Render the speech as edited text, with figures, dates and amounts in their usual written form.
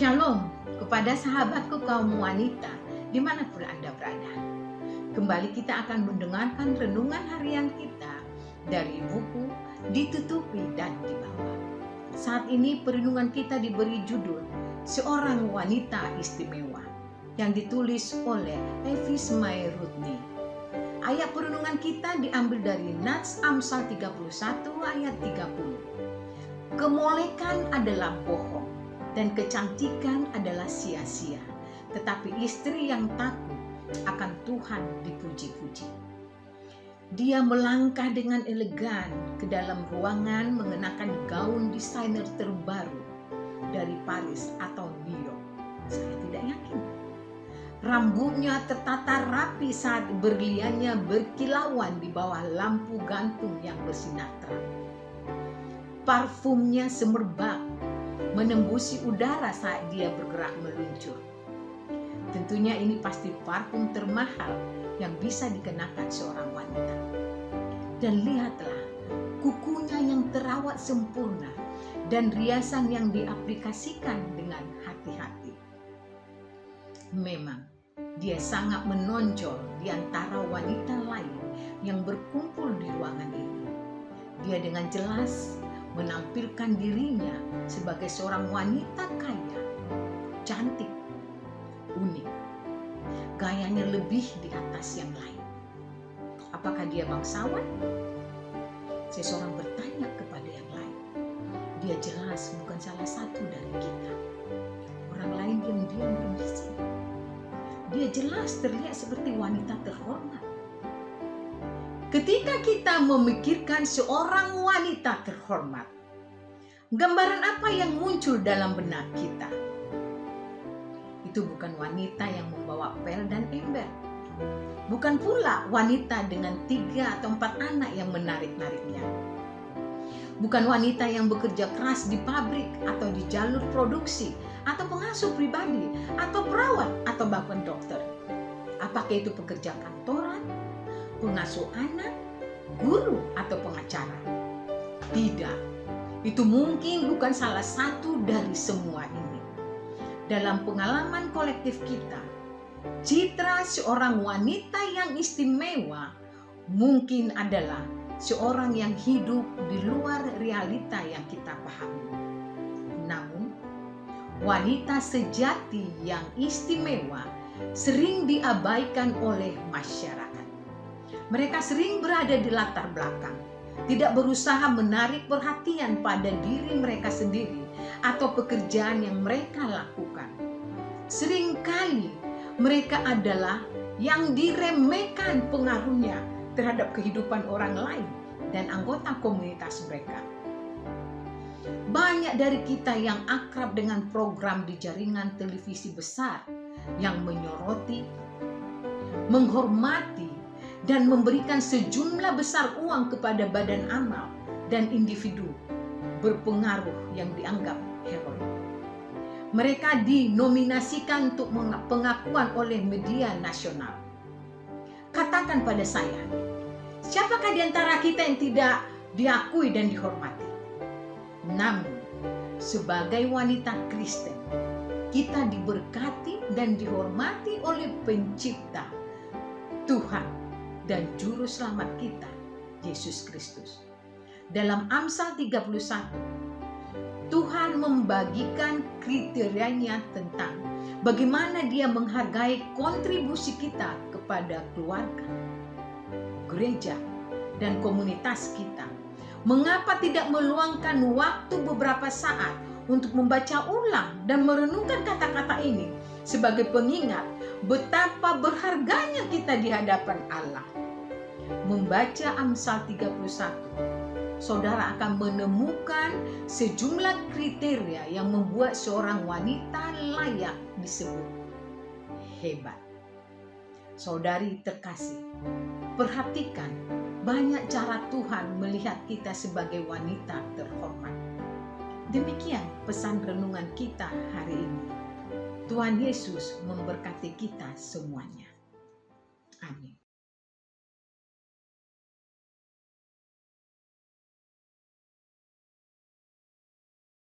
Shalom kepada sahabatku kaum wanita dimanapun Anda berada. Kembali kita akan mendengarkan renungan harian kita dari buku Ditutupi dan Dibawa. Saat ini perenungan kita diberi judul Seorang Wanita Istimewa yang ditulis oleh Evis Mairutni. Ayat perenungan kita diambil dari Nats Amsal 31 ayat 30. Kemolekan adalah bohong dan kecantikan adalah sia-sia, tetapi istri yang takut akan Tuhan dipuji-puji. Dia melangkah dengan elegan ke dalam ruangan mengenakan gaun desainer terbaru dari Paris atau New York. Saya tidak yakin. Rambutnya tertata rapi saat berliannya berkilauan di bawah lampu gantung yang bersinar terang. Parfumnya semerbak menembusi udara saat dia bergerak meluncur. Tentunya ini pasti parfum termahal yang bisa dikenakan seorang wanita. Dan lihatlah, kukunya yang terawat sempurna dan riasan yang diaplikasikan dengan hati-hati. Memang, dia sangat menonjol di antara wanita lain yang berkumpul di ruangan ini. Dia dengan jelas menampilkan dirinya sebagai seorang wanita kaya, cantik, unik. Gayanya lebih di atas yang lain. Apakah dia bangsawan? Seseorang bertanya kepada yang lain. Dia jelas bukan salah satu dari kita. Orang lain diam-diam berbisik. Dia jelas terlihat seperti wanita terhormat. Ketika kita memikirkan seorang wanita terhormat, gambaran apa yang muncul dalam benak kita? Itu bukan wanita yang membawa pel dan ember. Bukan pula wanita dengan 3 atau 4 anak yang menarik-nariknya. Bukan wanita yang bekerja keras di pabrik atau di jalur produksi, atau pengasuh pribadi, atau perawat, atau bahkan dokter. Apakah itu pekerja kantoran, pengasuh anak, guru, atau pengacara? Tidak, itu mungkin bukan salah satu dari semua ini. Dalam pengalaman kolektif kita, citra seorang wanita yang istimewa mungkin adalah seorang yang hidup di luar realita yang kita pahami. Namun, wanita sejati yang istimewa sering diabaikan oleh masyarakat. Mereka sering berada di latar belakang, tidak berusaha menarik perhatian pada diri mereka sendiri atau pekerjaan yang mereka lakukan. Seringkali mereka adalah yang diremehkan pengaruhnya terhadap kehidupan orang lain dan anggota komunitas mereka. Banyak dari kita yang akrab dengan program di jaringan televisi besar yang menyoroti, menghormati, dan memberikan sejumlah besar uang kepada badan amal dan individu berpengaruh yang dianggap heroik. Mereka dinominasikan untuk pengakuan oleh media nasional. Katakan pada saya, siapakah di antara kita yang tidak diakui dan dihormati? Namun, sebagai wanita Kristen, kita diberkati dan dihormati oleh Pencipta, Tuhan, dan Juru Selamat kita, Yesus Kristus. Dalam Amsal 31, Tuhan membagikan kriterianya tentang bagaimana dia menghargai kontribusi kita kepada keluarga, gereja, dan komunitas kita. Mengapa tidak meluangkan waktu beberapa saat untuk membaca ulang dan merenungkan kata-kata ini sebagai pengingat betapa berharganya kita di hadapan Allah. Membaca Amsal 31, saudara akan menemukan sejumlah kriteria yang membuat seorang wanita layak disebut hebat. Saudari terkasih, perhatikan banyak cara Tuhan melihat kita sebagai wanita terhormat. Demikian pesan renungan kita hari ini. Tuhan Yesus memberkati kita semuanya. Amin.